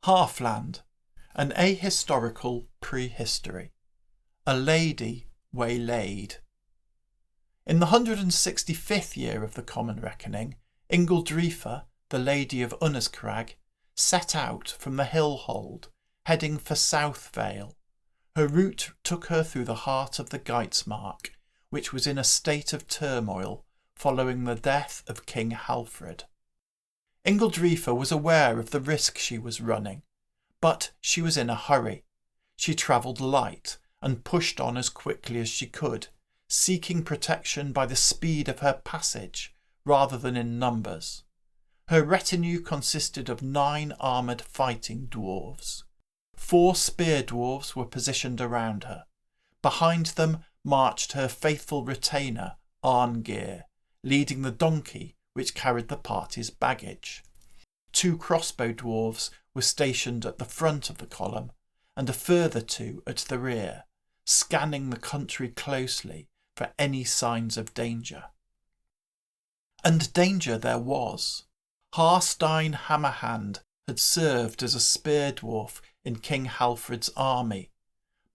Halfland, an ahistorical prehistory. A Lady Waylaid. In the 165th year of the Common Reckoning, Ingildrifa, the Lady of Unnascrag, set out from the Hillhold, heading for South Vale. Her route took her through the heart of the Geitsmark, which was in a state of turmoil following the death of King Halfred. Ingildrifa was aware of the risk she was running, but she was in a hurry. She travelled light and pushed on as quickly as she could, seeking protection by the speed of her passage rather than in numbers. Her retinue consisted of 9 armoured fighting dwarves. 4 spear dwarves were positioned around her. Behind them marched her faithful retainer, Arngeir, leading the donkey which carried the party's baggage. 2 crossbow dwarves were stationed at the front of the column, and a further 2 at the rear, scanning the country closely for any signs of danger. And danger there was. Harstein Hammerhand had served as a spear dwarf in King Halfred's army,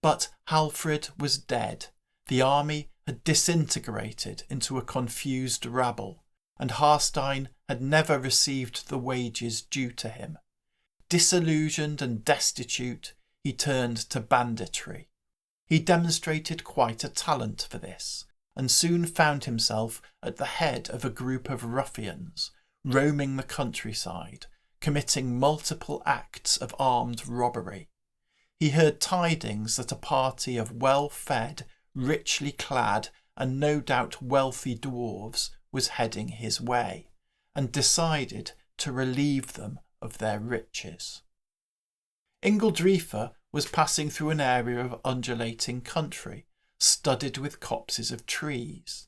but Halfred was dead. The army had disintegrated into a confused rabble, and Harstein had never received the wages due to him. Disillusioned and destitute, he turned to banditry. He demonstrated quite a talent for this, and soon found himself at the head of a group of ruffians, roaming the countryside, committing multiple acts of armed robbery. He heard tidings that a party of well-fed, richly clad, and no doubt wealthy dwarves was heading his way, and decided to relieve them of their riches. Ingildrifa was passing through an area of undulating country, studded with copses of trees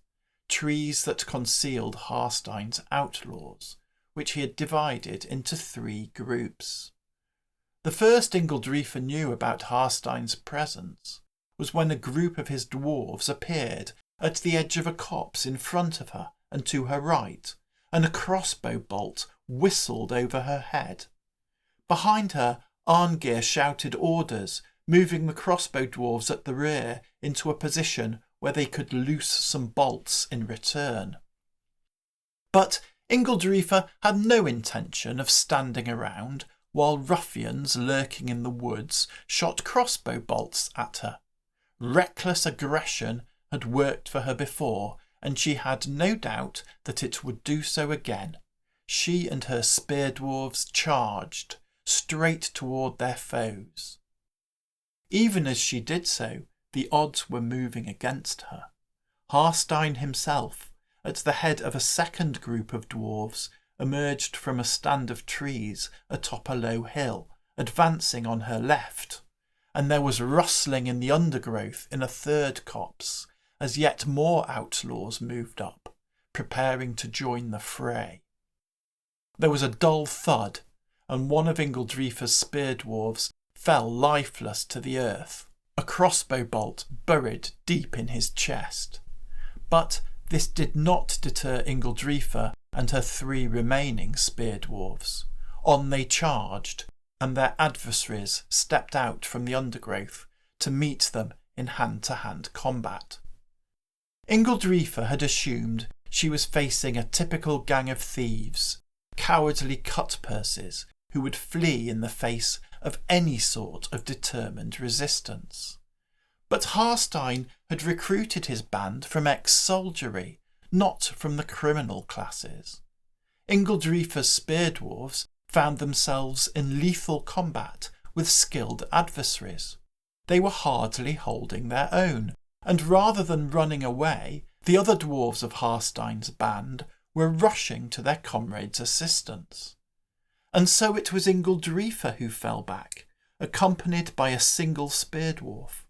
that concealed Harstein's outlaws, which he had divided into 3 groups. The first Ingildrifa knew about Harstein's presence was when a group of his dwarves appeared at the edge of a copse in front of her and to her right, and a crossbow bolt whistled over her head. Behind her, Arngeir shouted orders, moving the crossbow dwarves at the rear into a position where they could loose some bolts in return. But Ingildrifa had no intention of standing around while ruffians lurking in the woods shot crossbow bolts at her. Reckless aggression had worked for her before, and she had no doubt that it would do so again. She and her spear dwarves charged straight toward their foes. Even as she did so, the odds were moving against her. Harstein himself, at the head of a second group of dwarves, emerged from a stand of trees atop a low hill, advancing on her left, and there was rustling in the undergrowth in a third copse, as yet more outlaws moved up, preparing to join the fray. There was a dull thud, and one of Ingildrifa's spear dwarves fell lifeless to the earth, a crossbow bolt buried deep in his chest. But this did not deter Ingildrifa and her 3 remaining spear dwarves. On they charged, and their adversaries stepped out from the undergrowth to meet them in hand-to-hand combat. Ingildrifa had assumed she was facing a typical gang of thieves, cowardly cutpurses who would flee in the face of any sort of determined resistance. But Harstein had recruited his band from ex-soldiery, not from the criminal classes. Ingildrifa's spear dwarves found themselves in lethal combat with skilled adversaries. They were hardly holding their own, and rather than running away, the other dwarves of Harstein's band were rushing to their comrades' assistance. And so it was Ingildrifa who fell back, accompanied by a single spear dwarf,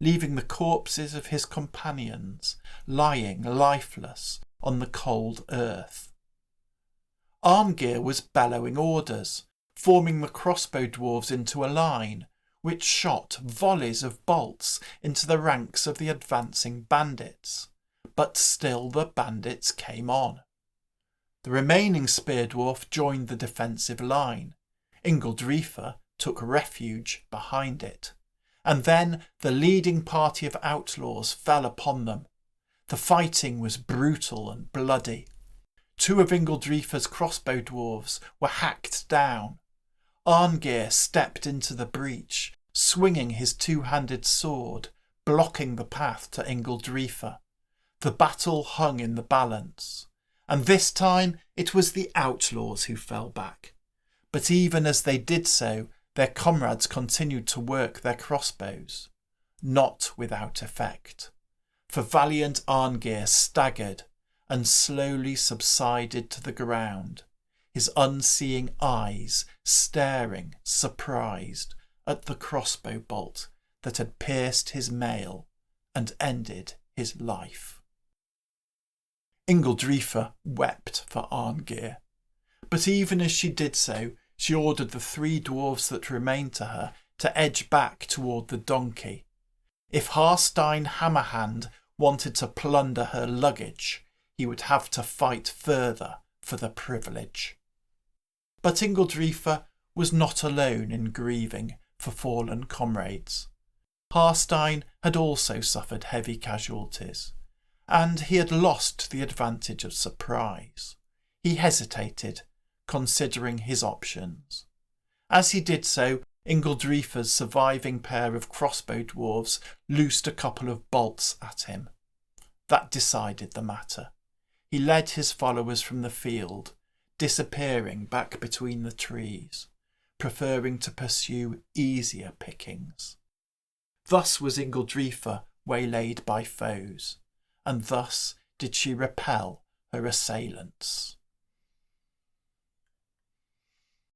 leaving the corpses of his companions lying lifeless on the cold earth. Arngeir was bellowing orders, forming the crossbow dwarves into a line, which shot volleys of bolts into the ranks of the advancing bandits. But still the bandits came on. The remaining spear dwarf joined the defensive line. Ingildrifa took refuge behind it. And then the leading party of outlaws fell upon them. The fighting was brutal and bloody. 2 of Ingildrifa's crossbow dwarves were hacked down. Arngeir stepped into the breach, swinging his 2-handed sword, blocking the path to Ingildrifa. The battle hung in the balance, and this time it was the outlaws who fell back. But even as they did so, their comrades continued to work their crossbows, not without effect. For valiant Arngeir staggered and slowly subsided to the ground, his unseeing eyes staring, surprised, at the crossbow bolt that had pierced his mail and ended his life. Ingildrifa wept for Arngeir, but even as she did so, she ordered the 3 dwarves that remained to her to edge back toward the donkey. If Harstein Hammerhand wanted to plunder her luggage, he would have to fight further for the privilege. But Ingildrifa was not alone in grieving for fallen comrades. Harstein had also suffered heavy casualties, and he had lost the advantage of surprise. He hesitated, considering his options. As he did so, Ingildrifa's surviving pair of crossbow dwarves loosed a couple of bolts at him. That decided the matter. He led his followers from the field, disappearing back between the trees, preferring to pursue easier pickings. Thus was Ingildrifa waylaid by foes, and thus did she repel her assailants.